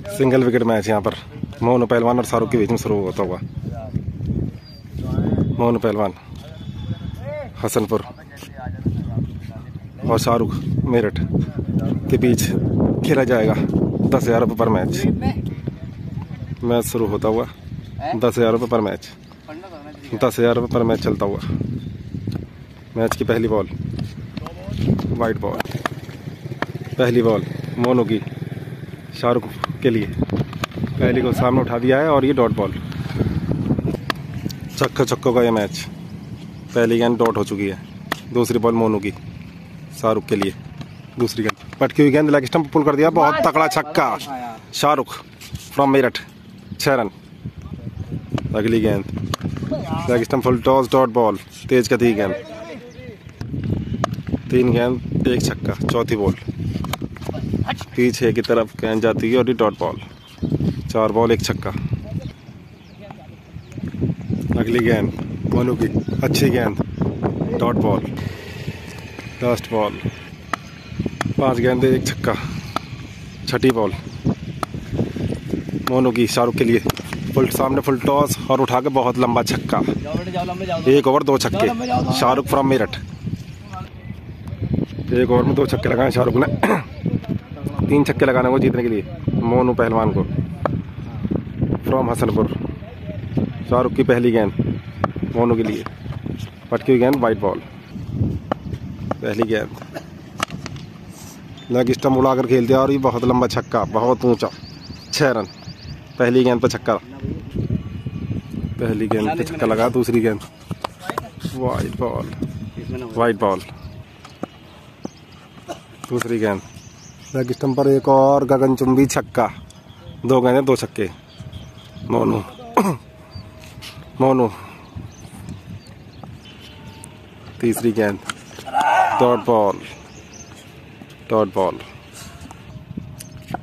Single wicket match यहाँ पर मोनू पहलवान और शाहरुख के बीच में शुरू होता हुआ। मोनू पहलवान हसनपुर और शाहरुख मेरठ के बीच खेला जाएगा 10,000 रुपये पर मैच। मैच शुरू होता हुआ 10,000 रुपये पर मैच, 10,000 रुपये पर मैच चलता हुआ। मैच की पहली बॉल वाइट बॉल, पहली बॉल मोनू की शाहरुख के लिए, पहली को सामने उठा दिया है और ये डॉट बॉल। छक्का छक्कों का ये मैच, पहली गेंद डॉट हो चुकी है। दूसरी बॉल मोनू की शाहरुख के लिए, दूसरी गेंद पटकी हुई गेंद लेग स्टंप पुल कर दिया, बहुत तगड़ा छक्का शाहरुख फ्रॉम मेरठ, 6 रन। अगली गेंद leg stump full toss dot ball, तेज गति गेंद, 3 गेंद 1 छक्का। चौथी बॉल पीछे की तरफ गेंद जाती है और ये डॉट बॉल, 4 बॉल 1 छक्का। अगली गेंद मोनू की अच्छी गेंद डॉट बॉल, लास्ट बॉल 5 गेंद 1 छक्का। छठी बॉल मोनू की शाहरुख के लिए, फुल सामने फुल टॉस और उठा के बहुत लंबा छक्का। 1 ओवर 2 छक्के शाहरुख फ्रॉम मेरठ। 1 ओवर में 2 छक्के लगाए शाहरुख ने। 3 छक्के लगाने को जीतने के लिए मोनू पहलवान को फ्रॉम हसनपुर। शाहरुख की पहली गेंद मोनू के लिए, पटकी हुई गेंद वाइट बॉल, पहली गेंद लेग स्टंप उड़ाकर खेल दिया और ये बहुत लंबा छक्का, बहुत ऊंचा, 6 रन। पहली गेंद पे छक्का, पहली गेंद पे छक्का लगा। दूसरी गेंद वाइट बॉल, वाइट बॉल, दूसरी गेंद लेग स्टंप पर एक और गगनचुंबी छक्का। 2 गेंदें 2 छक्के। मोनू मोनू तीसरी गेंद डॉट बॉल, डॉट बॉल,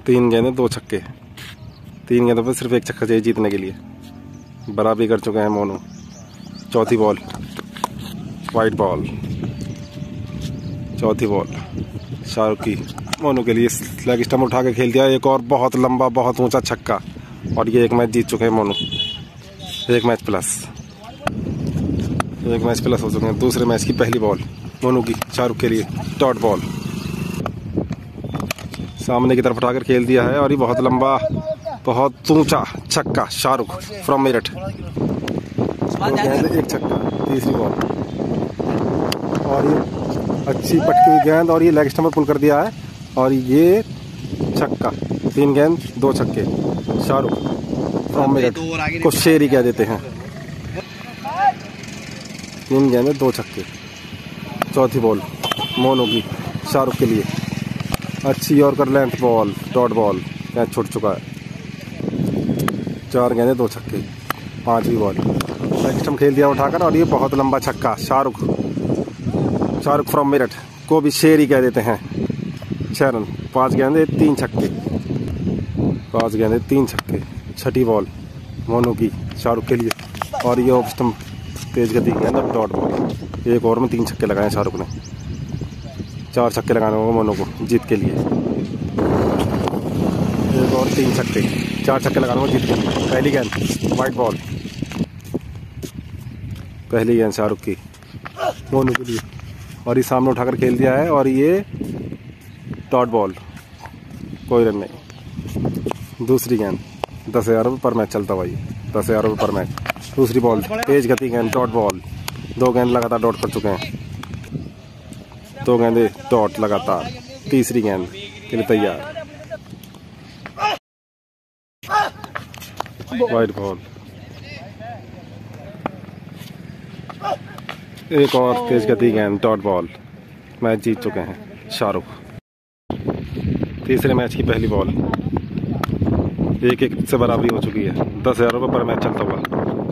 3 गेंदें 2 छक्के। 3 गेंदों पर सिर्फ 1 छक्का चाहिए जीतने के लिए। बराबरी कर चुके हैं मोनू। चौथी बॉल वाइट बॉल, चौथी बॉल शाहरुख की मोनू के लिए, लेग स्टंप उठा के खेल दिया, एक और बहुत लंबा बहुत ऊंचा छक्का और ये 1 मैच जीत चुके हैं Monu. 1 match plus, 1 match plus हो चुके हैं। दूसरे मैच की पहली बॉल मोनू की शाहरुख के लिए, डॉट बॉल, सामने की तरफ उठाकर खेल दिया है और ये बहुत लंबा बहुत ऊंचा छक्का शाहरुख फ्रॉम मेरठ। 2 गेंद 1 छक्का। तीसरी बॉल और ये अच्छी पटकी हुई गेंद और ये लेग स्टंप पर पुल कर दिया है और ये छक्का। 3 गेंद 2 छक्के। शाहरुख फ्रॉम मेरठ को शेर ही कह देते हैं। 3 गेंद 2 छक्के। चौथी बॉल मोनू की शाहरुख के लिए, अच्छी yorker length ball, dot ball, catch छूट चुका है। 4 गेंदें 2 छक्के। 5वीं बॉल लेग स्टंप खेल दिया उठाकर और ये बहुत लंबा छक्का शाहरुख, शाहरुख फ्रॉम मेरठ को भी शेर ही कह देते हैं। 6 रन। 5 गेंदें 3 छक्के, 5 गेंदें 3 छक्के। छठी बॉल मोनू की शाहरुख के लिए और ये ऑफ स्टंप तेज गति गेंद और डॉट बॉल। 1 ओवर में 3 छक्के लगाए शाहरुख ने। 4 छक्के लगाने होंगे मोनू को जीत के लिए। 1 ओवर 3 छक्के, 4 छक्के लगाने होंगे जीत के लिए। पहली गेंद वाइट बॉल, पहली गेंद शाहरुख की मोनू के लिए और ये सामने उठाकर खेल दिया है और ये डॉट बॉल, कोई रन नहीं। दूसरी गेंद 10,000 रुपये पर मैच चलता हुआ, ये 10,000 रुपये पर मैच। दूसरी बॉल तेज गति गेंद डॉट बॉल, 2 गेंद लगातार डॉट कर चुके हैं। 2 गेंदे डॉट लगातार। तीसरी गेंद के लिए तैयार, वाइट बॉल, एक और तेज गति गेंद डॉट बॉल। मैच जीत चुके हैं शाहरुख। तीसरे मैच की पहली बॉल 1-1 से बराबरी हो चुकी है। 10,000 रुपये पर मैच चलता हुआ।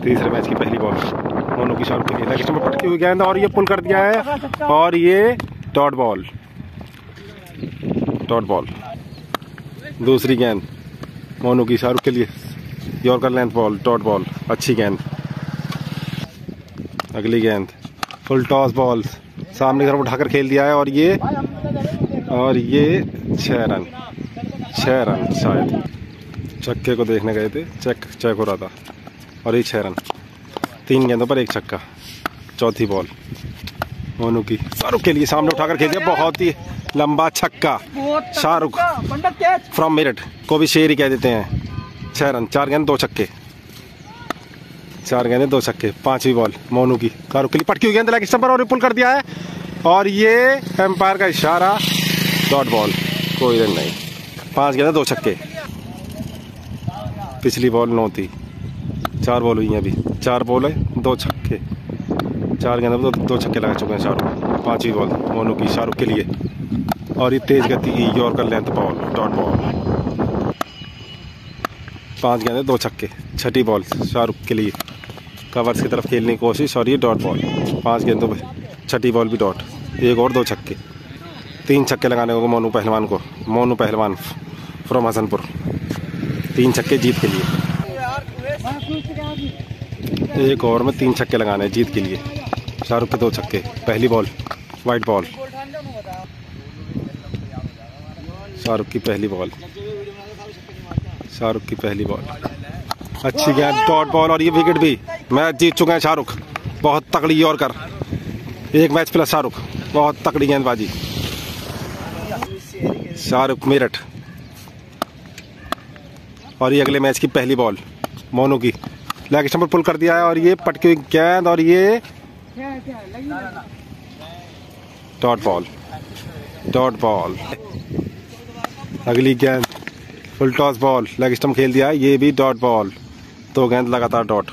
तीसरे मैच की पहली बॉल मोनू की शाहरुख के लिए, लेग स्टंप पर पटकी हुई गेंद और ये पुल कर दिया है और ये डॉट बॉल, डॉट बॉल। दूसरी गेंद मोनू की शाहरुख के लिए, yorker length ball, dot ball, अच्छी गेंद। अगली गेंद फुल टॉस बॉल, सामने की तरफ उठाकर खेल दिया है और ये 6 रन, 6 रन शायद। छक्के को देखने गए थे, चेक हो रहा था और ये 6 रन। 3 गेंदों पर 1 छक्का। चौथी बॉल मोनू की, शाहरुख के लिए सामने उठाकर खेल दिया, बहुत ही लंबा छक्का। शाहरुख फ्रॉम मेरठ को भी शेर ही कह देते हैं। 6 रन, 4 गेंद 2 छक्के। 4 गेंदे 2 छक्के। 5वीं बॉल मोनू की, शाहरुख के लिए पटकी हुई गेंद लेग स्टंप पर और पुल कर दिया है और ये एम्पायर का इशारा, डॉट बॉल, कोई रन नहीं। 5 गेंदे 2 छक्के। पिछली बॉल 9 थी। 4 बॉल हुई हैं अभी, 4 बॉल है 2 छक्के। 4 गेंदों पर 2 छक्के लगा चुके हैं शाहरुख। 5वीं बॉल मोनू की, शाहरुख के लिए और ये तेज गति की yorker length ball, dot ball. 5 गेंदे 2 छक्के। 6ठी बॉल शाहरुख के लिए, कवर्स की तरफ खेलने की कोशिश और ये डॉट बॉल। 5 गेंदों पे 6ठी बॉल भी डॉट। 1 और 2 छक्के। 3 छक्के लगाने होंगे मोनू पहलवान को। मोनू पहलवान फ्रॉम हसनपुर, 3 छक्के जीत के लिए। 1 ओवर में 3 छक्के लगाने हैं जीत के लिए। शाहरुख के 2 छक्के। पहली बॉल वाइट बॉल, शाहरुख की पहली बॉल, शाहरुख की पहली बॉल, अच्छी गेंद, डॉट बॉल और ये विकेट भी। मैच जीत चुके हैं शाहरुख, बहुत तगड़ी यॉर्कर। 1 मैच प्लस शाहरुख, बहुत तगड़ी गेंदबाजी। शाहरुख मेरठ और ये अगले मैच की पहली बॉल मोनू की, लेग स्टंप पर पुल कर दिया है और ये पटकी हुई गेंद और ये डॉट बॉल, डॉट बॉल। अगली गेंद full toss ball, leg stump खेल दिया है, ये भी डॉट बॉल। 2 गेंद लगातार डॉट,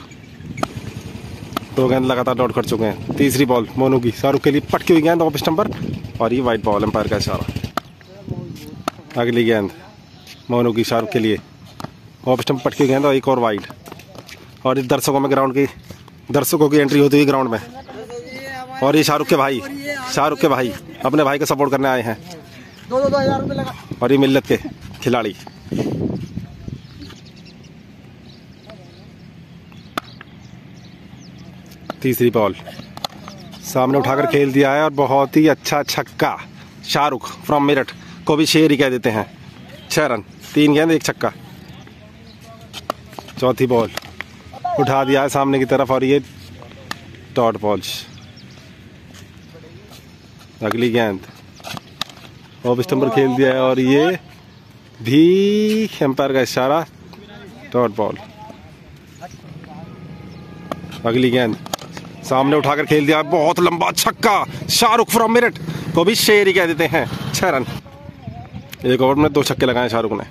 2 गेंद लगातार डॉट कर चुके हैं। 3री बॉल मोनू की, शाहरुख के लिए पटकी हुई गेंद ऑफ स्टंप पर और ये वाइट बॉल, एम्पायर का इशारा। अगली गेंद मोनू की, शाहरुख के लिए ऑफ स्टंप पटकी हुई गेंद और एक और वाइड। और इस दर्शकों में, ग्राउंड की दर्शकों की एंट्री होती हुई ग्राउंड में और ये शाहरुख के भाई, शाहरुख के भाई अपने भाई को सपोर्ट करने आए हैं। 2,000 रुपये लगा। और ये मिल्लत के खिलाड़ी। तीसरी बॉल सामने उठाकर खेल दिया है और बहुत ही अच्छा छक्का। शाहरुख फ्रॉम मेरठ को भी शेर ही कह देते हैं। 6 रन, 3 गेंद 1 छक्का। चौथी बॉल उठा दिया है सामने की तरफ और ये डॉट बॉल। अगली गेंद ऑफ स्टंप पर खेल दिया है और ये भी एम्पायर का इशारा, डॉट बॉल। अगली गेंद सामने उठाकर खेल दिया, बहुत लंबा छक्का। शाहरुख फ्रॉम मेरठ को भी शेर ही कह देते हैं। 6 रन। 1 ओवर में 2 छक्के लगाए शाहरुख ने।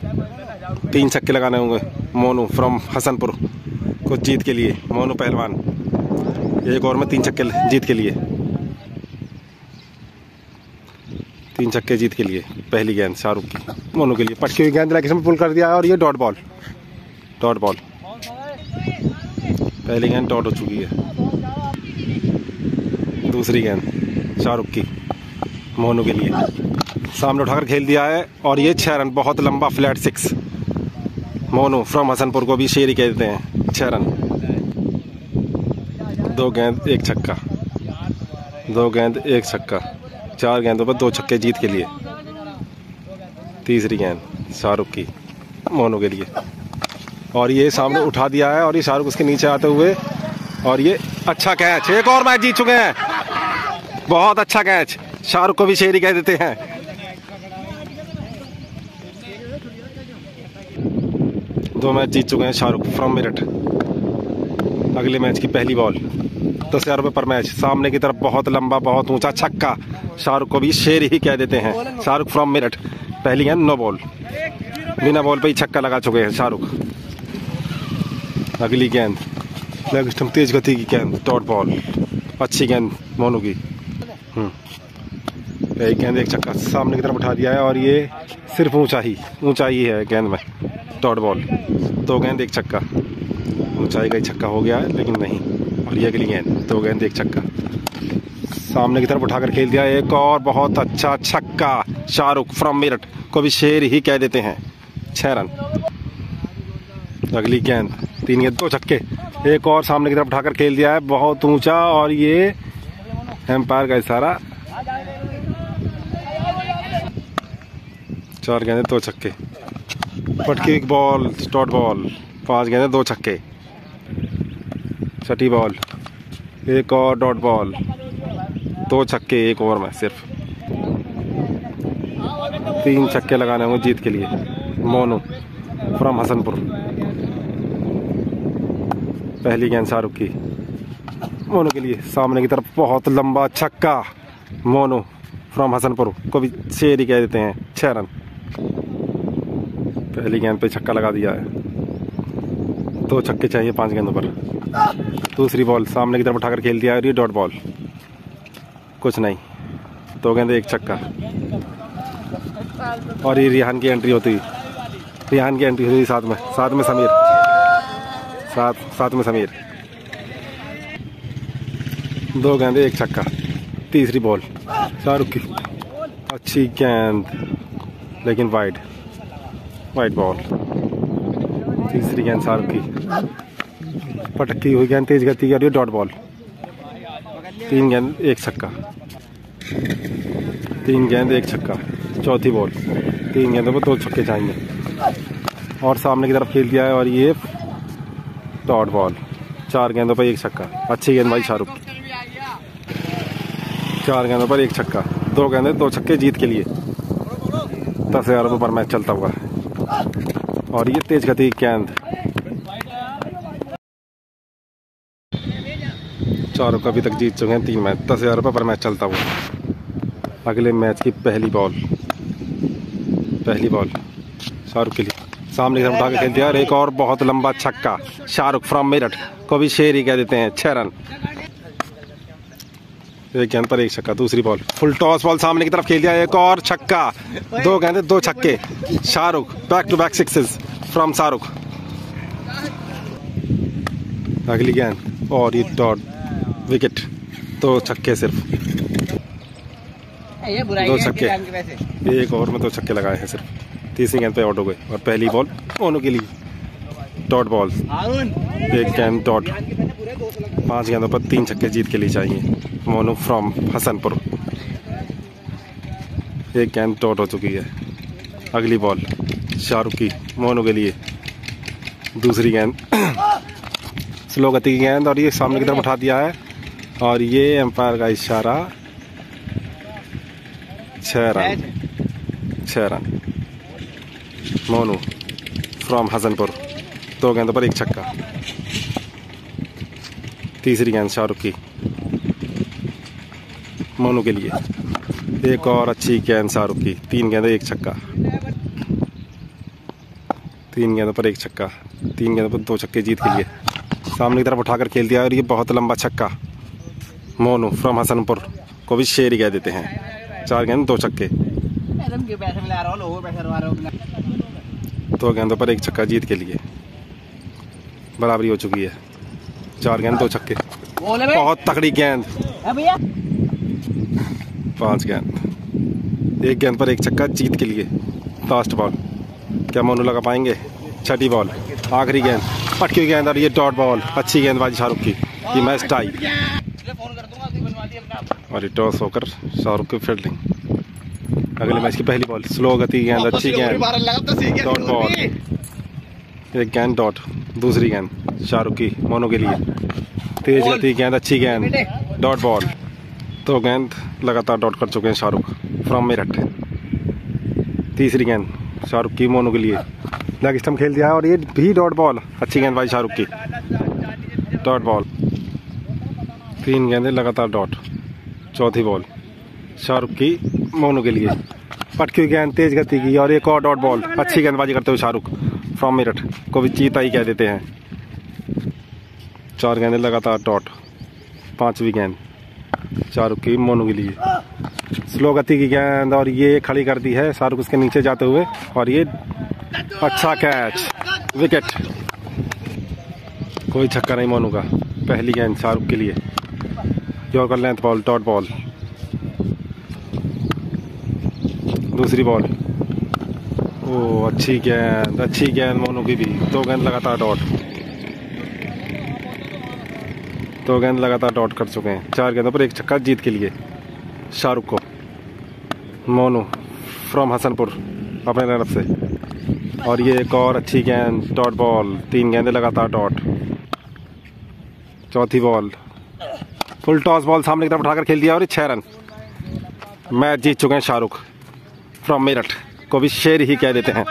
3 छक्के लगाने होंगे मोनू फ्रॉम हसनपुर को जीत के लिए। मोनू पहलवान 1 ओवर में 3 छक्के जीत के लिए, 3 छक्के जीत के लिए। पहली गेंद शाहरुख की, मोनू के लिए पटकी हुई गेंद लेग स्टंप पुल कर दिया है और ये डॉट बॉल, डॉट बॉल। पहली गेंद डॉट हो चुकी है। दूसरी गेंद शाहरुख की, मोनू के लिए सामने उठाकर खेल दिया है और ये 6 रन, बहुत लंबा फ्लैट 6। मोनू फ्रॉम हसनपुर को भी शेर ही कह देते हैं। 6 रन, 2 गेंद 1 छक्का, 2 गेंद 1 छक्का। 4 गेंदों पर 2 छक्के जीत के लिए। तीसरी गेंद शाहरुख की, मोनू के लिए और ये सामने उठा दिया है और ये शाहरुख उसके नीचे आते हुए और ये अच्छा कैच। 1 और मैच जीत चुके हैं, बहुत अच्छा कैच। शाहरुख को भी शेर ही कह देते हैं। दो मैच जीत चुके हैं शाहरुख फ्रॉम मेरठ। अगले मैच की पहली बॉल 10,000 रुपये पर मैच, सामने की तरफ बहुत लंबा बहुत ऊंचा छक्का। शाहरुख को भी शेर ही कह देते हैं। शाहरुख फ्रॉम मेरठ। पहली गेंद नो बॉल, बिना बॉल पे ही छक्का लगा चुके हैं शाहरुख। अगली गेंद लेग स्टंप, तेज गति की गेंद, डॉट बॉल। अच्छी गेंद मोनू की। एक गेंद 1 छक्का, सामने की तरफ उठा दिया है और ये सिर्फ ऊंचाई है गेंद में, डॉट बॉल। 2 गेंद 1 छक्का, ऊंचाई का ही छक्का हो गया है लेकिन नहीं। और ये अगली गेंद 2 गेंद 1 छक्का, सामने की तरफ उठाकर खेल दिया। एक और बहुत अच्छा छक्का। शाहरुख फ्रॉम मेरठ को भी शेर ही कह देते हैं। 6 रन। अगली गेंद 3 गेंद 2 छक्के। एक और सामने की तरफ उठाकर खेल दिया है, बहुत ऊंचा और ये एम्पायर का इशारा। 4 गेंद 2 छक्के। पटकी बॉल, डॉट बॉल, 5 गेंदें 2 छक्के। छठी बॉल, एक और डॉट बॉल, 2 छक्के एक ओवर में सिर्फ। 3 छक्के लगाने होंगे जीत के लिए। मोनू फ्रॉम हसनपुर। पहली गेंद शाहरुख की, मोनू के लिए, सामने की तरफ बहुत लंबा छक्का। मोनू फ्रॉम हसनपुर को भी शेर ही कह देते हैं, 6 रन। पहली गेंद पे छक्का लगा दिया है। 2 छक्के चाहिए 5 गेंदों पर। दूसरी बॉल सामने की तरफ उठाकर खेल दिया और ये डॉट बॉल, कुछ नहीं। 2 गेंदे 1 छक्का। और ये रिहान की एंट्री होती, रिहान की एंट्री हुई साथ में समीर, साथ में समीर। 2 गेंदे 1 छक्का। तीसरी बॉल शाहरुख की, अच्छी गेंद लेकिन वाइड बॉल। तीसरी गेंद शाहरुख की, पटकी हुई गेंद तेज गति की और ये डॉट बॉल। 3 गेंद 1 छक्का। 3 गेंद 1 छक्का। चौथी बॉल, 3 गेंदों पर 2 छक्के चाहिए और सामने की तरफ खेल दिया है और ये डॉट बॉल। 4 गेंदों पर 1 छक्का। अच्छी गेंदबाजी शाहरुख की। 4 गेंदों पर 1 छक्का। 2 गेंदे 2 छक्के जीत के लिए। 10,000 रुपये पर मैच चलता हुआ और ये तेज गति की गेंद। चारों का अभी तक जीत चुके हैं 3 मैच। 10,000 रुपये पर मैच चलता हुआ। अगले मैच की पहली बॉल शाहरुख के लिए, सामने की तरफ उठा के खेल दिया और एक और बहुत लंबा छक्का। शाहरुख फ्रॉम मेरठ को भी शेर ही कह देते हैं, 6 रन। 1 गेंद पर 1 छक्का। दूसरी बॉल फुल टॉस बॉल, सामने की तरफ खेल दिया, एक और छक्का। 2 गेंदे 2 छक्के। Shahrukh back to back 6 from Shahrukh. अगली गेंद और ये डॉट, विकेट। 2 छक्के सिर्फ, 2 छक्के। 1 ओवर में 2 छक्के लगाए हैं सिर्फ। तीसरी गेंद पे आउट हो गए और पहली बॉल मोनू के लिए, डॉट बॉल। 1 गेंद डॉट। 5 गेंदों पर 3 छक्के जीत के लिए चाहिए। मोनू फ्रॉम हसनपुर। 1 गेंद डॉट हो चुकी है। अगली बॉल शाहरुख की, मोनू के लिए। दूसरी गेंद स्लो गति की गेंद और ये सामने की तरफ उठा दिया है और ये एम्पायर का इशारा, 6 रन। मोनू फ्रॉम हसनपुर। 2 गेंदों पर 1 छक्का। तीसरी गेंद शाहरुख की, मोनू के लिए। एक और अच्छी गेंद शाहरुख की। 3 गेंदों 1 छक्का। 3 गेंदों पर 1 छक्का। 3 गेंदों पर 2 छक्के जीत के लिए। सामने की तरफ उठाकर खेल दिया और ये बहुत लंबा छक्का। मोनू फ्रॉम हसनपुर को भी शेर ही कह देते हैं। 4 गेंद 2 छक्के। 2 गेंदों पर 1 छक्का जीत के लिए। बराबरी हो चुकी है। 4 गेंद 2 छक्के। बहुत तगड़ी गेंद। 5 गेंद, 1 गेंद पर 1 छक्का जीत के लिए। लास्ट बॉल, क्या मोनू लगा पाएंगे? छठी बॉल, आखिरी गेंद, पटकी हुई गेंद और ये डॉट बॉल। अच्छी गेंदबाजी शाहरुख की। ये मैच टाई और ये टॉस होकर शाहरुख की फील्डिंग। अगले मैच की पहली बॉल, स्लो गति गेंद, अच्छी गेंद, डॉट बॉल। 1 गेंद डॉट। दूसरी गेंद शाहरुख की, मोनू के लिए। तेज गति गेंद, अच्छी गेंद, डॉट बॉल। 2 गेंद लगातार डॉट कर चुके हैं शाहरुख फ्रॉम मेरठ। तीसरी गेंद शाहरुख की, मोनू के लिए। लेग स्टंप खेल दिया है और ये भी डॉट बॉल। अच्छी गेंद भाई शाहरुख की, डॉट बॉल। 3 गेंदें लगातार डॉट। चौथी बॉल शाहरुख की, मोनू के लिए। पटकी हुई गेंद, तेज गति की और एक और डॉट बॉल। अच्छी गेंदबाजी करते हुए शाहरुख फ्रॉम मेरठ को भी चीता ही कह देते हैं। 4 गेंदें लगातार डॉट। 5वीं गेंद शाहरुख की, मोनू के लिए। स्लो गति की गेंद और ये खड़ी कर दी है शाहरुख उसके नीचे जाते हुए और ये अच्छा कैच, विकेट। कोई छक्का नहीं मोनू का। पहली गेंद शाहरुख के लिए, yorker length ball, dot ball. दूसरी बॉल, ओ अच्छी गेंद मोनू की भी। 2 गेंद लगातार डॉट। 2 गेंद लगातार डॉट कर चुके हैं। 4 गेंदों पर 1 छक्का जीत के लिए शाहरुख को। मोनू फ्रॉम हसनपुर अपने तरफ से और ये एक और अच्छी गेंद, डॉट बॉल, 3 गेंदें लगातार डॉट। चौथी बॉल, फुल टॉस बॉल सामने की तरफ उठाकर खेल दिया और 6 रन। मैच जीत चुके हैं शाहरुख फ्रॉम मेरठ, को भी शेर ही कह देते हैं।